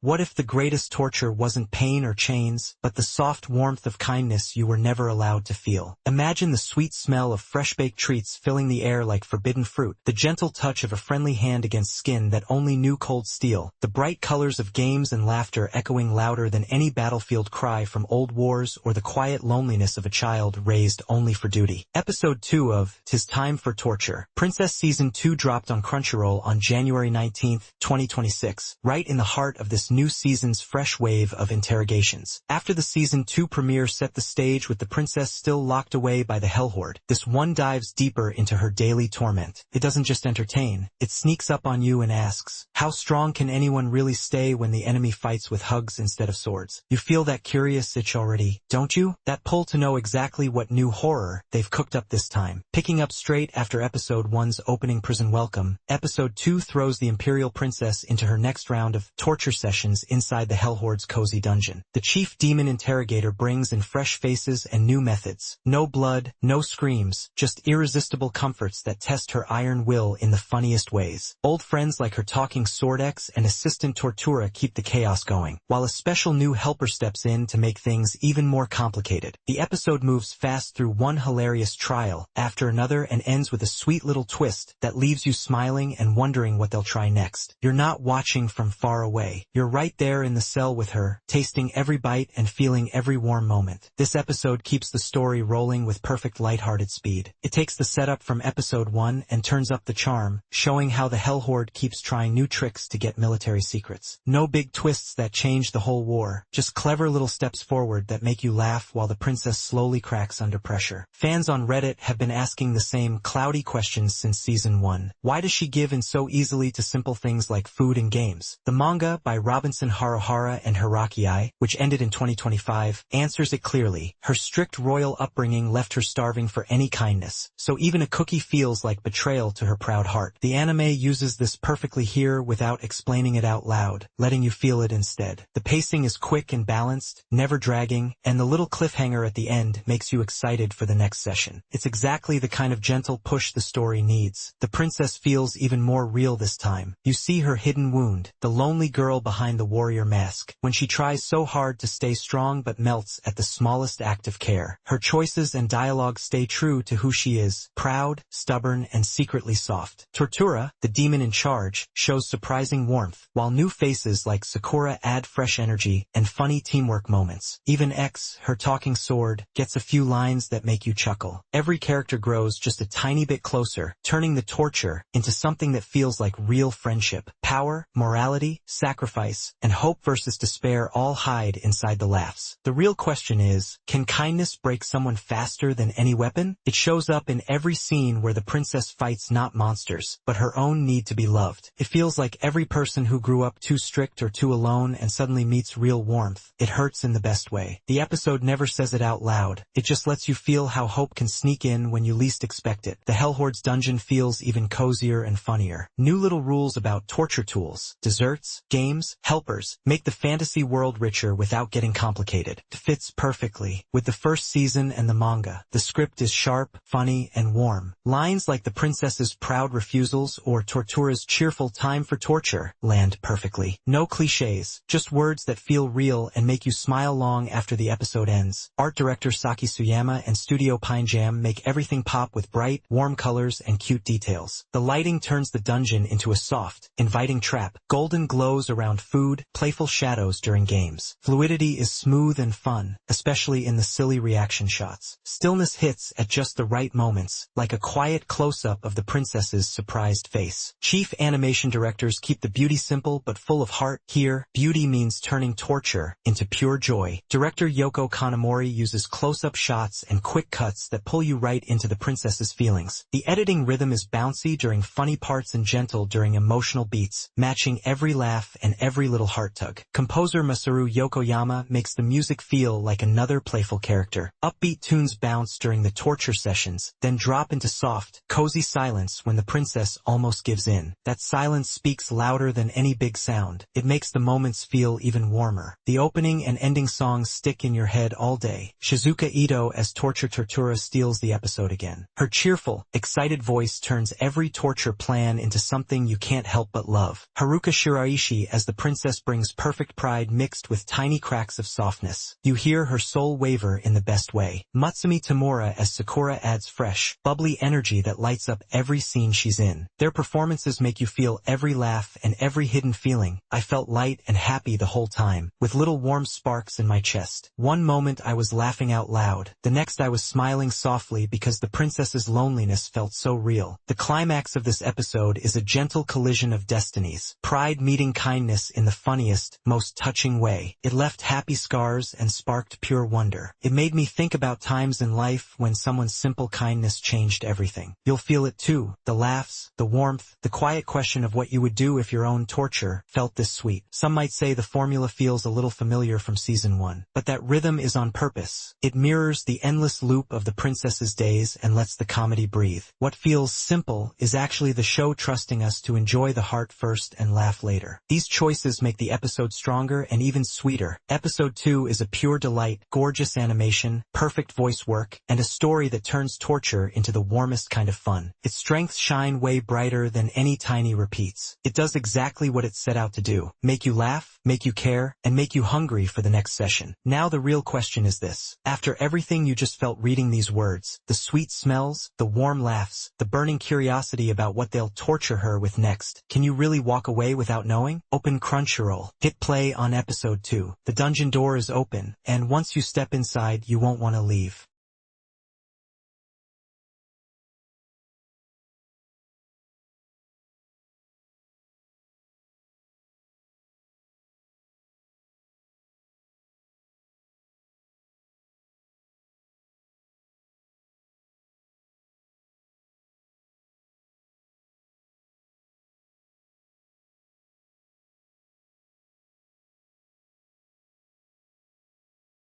What if the greatest torture wasn't pain or chains, but the soft warmth of kindness you were never allowed to feel? Imagine the sweet smell of fresh-baked treats filling the air like forbidden fruit, the gentle touch of a friendly hand against skin that only knew cold steel, the bright colors of games and laughter echoing louder than any battlefield cry from old wars, or the quiet loneliness of a child raised only for duty. Episode 2 of "'Tis Time for Torture." Princess Season 2 dropped on Crunchyroll on January 19, 2026, right in the heart of this new season's fresh wave of interrogations. After the Season 2 premiere set the stage with the princess still locked away by the Hellhorde, this one dives deeper into her daily torment. It doesn't just entertain, it sneaks up on you and asks, how strong can anyone really stay when the enemy fights with hugs instead of swords? You feel that curious itch already, don't you? That pull to know exactly what new horror they've cooked up this time. Picking up straight after Episode 1's opening prison welcome, Episode 2 throws the Imperial Princess into her next round of torture sessions inside the Hellhorde's cozy dungeon. The chief demon interrogator brings in fresh faces and new methods. No blood, no screams, just irresistible comforts that test her iron will in the funniest ways. Old friends like her talking sword ex and assistant Tortura keep the chaos going, while a special new helper steps in to make things even more complicated. The episode moves fast through one hilarious trial after another and ends with a sweet little twist that leaves you smiling and wondering what they'll try next. You're not watching from far away. You're right there in the cell with her, tasting every bite and feeling every warm moment. This episode keeps the story rolling with perfect lighthearted speed. It takes the setup from Episode 1 and turns up the charm, showing how the Hellhorde keeps trying new tricks to get military secrets. No big twists that change the whole war, just clever little steps forward that make you laugh while the princess slowly cracks under pressure. Fans on Reddit have been asking the same cloudy questions since Season 1. Why does she give in so easily to simple things like food and games? The manga by Robinson Haruhara and Hiraki, which ended in 2025, answers it clearly. Her strict royal upbringing left her starving for any kindness, so even a cookie feels like betrayal to her proud heart. The anime uses this perfectly here without explaining it out loud, letting you feel it instead. The pacing is quick and balanced, never dragging, and the little cliffhanger at the end makes you excited for the next session. It's exactly the kind of gentle push the story needs. The princess feels even more real this time. You see her hidden wound, the lonely girl behind the warrior mask, when she tries so hard to stay strong but melts at the smallest act of care. Her choices and dialogue stay true to who she is, proud, stubborn, and secretly soft. Tortura, the demon in charge, shows surprising warmth, while new faces like Sakura add fresh energy and funny teamwork moments. Even X, her talking sword, gets a few lines that make you chuckle. Every character grows just a tiny bit closer, turning the torture into something that feels like real friendship. Power, morality, sacrifice, and hope versus despair all hide inside the laughs. The real question is, can kindness break someone faster than any weapon? It shows up in every scene where the princess fights not monsters, but her own need to be loved. It feels like every person who grew up too strict or too alone and suddenly meets real warmth. It hurts in the best way. The episode never says it out loud. It just lets you feel how hope can sneak in when you least expect it. The Hellhorde's dungeon feels even cozier and funnier. New little rules about torture tools, desserts, games, helpers, make the fantasy world richer without getting complicated. It fits perfectly with the first season and the manga. The script is sharp, funny, and warm. Lines like the princess's proud refusals or Tortura's cheerful time for torture land perfectly. No cliches, just words that feel real and make you smile long after the episode ends. Art director Saki Suyama and Studio Pine Jam make everything pop with bright, warm colors and cute details. The lighting turns the dungeon into a soft, inviting trap. Golden glows around food, playful shadows during games. Fluidity is smooth and fun, especially in the silly reaction shots. Stillness hits at just the right moments, like a quiet close-up of the princess's surprised face. Chief animation directors keep the beauty simple but full of heart. Here, beauty means turning torture into pure joy. Director Yoko Kanamori uses close-up shots and quick cuts that pull you right into the princess's feelings. The editing rhythm is bouncy during funny parts and gentle during emotional beats, matching every laugh and every little heart tug. Composer Masaru Yokoyama makes the music feel like another playful character. Upbeat tunes bounce during the torture sessions, then drop into soft, cozy silence when the princess almost gives in. That silence speaks louder than any big sound. It makes the moments feel even warmer. The opening and ending songs stick in your head all day. Shizuka Ito as Tortura steals the episode again. Her cheerful, excited voice turns every torture plan into something you can't help but love. Haruka Shiraishi as the princess princess brings perfect pride mixed with tiny cracks of softness. You hear her soul waver in the best way. Matsumi Tamura as Sakura adds fresh, bubbly energy that lights up every scene she's in. Their performances make you feel every laugh and every hidden feeling. I felt light and happy the whole time, with little warm sparks in my chest. One moment I was laughing out loud. The next I was smiling softly because the princess's loneliness felt so real. The climax of this episode is a gentle collision of destinies. Pride meeting kindness in the funniest, most touching way. It left happy scars and sparked pure wonder. It made me think about times in life when someone's simple kindness changed everything. You'll feel it too. The laughs, the warmth, the quiet question of what you would do if your own torture felt this sweet. Some might say the formula feels a little familiar from season 1. But that rhythm is on purpose. It mirrors the endless loop of the princess's days and lets the comedy breathe. What feels simple is actually the show trusting us to enjoy the heart first and laugh later. These choices make the episode stronger and even sweeter. Episode 2 is a pure delight, gorgeous animation, perfect voice work, and a story that turns torture into the warmest kind of fun. Its strengths shine way brighter than any tiny repeats. It does exactly what it set out to do. Make you laugh, make you care, and make you hungry for the next session. Now the real question is this. After everything you just felt reading these words, the sweet smells, the warm laughs, the burning curiosity about what they'll torture her with next, can you really walk away without knowing? Open Crunchyroll. Hit play on episode 2. The dungeon door is open, and once you step inside, you won't want to leave.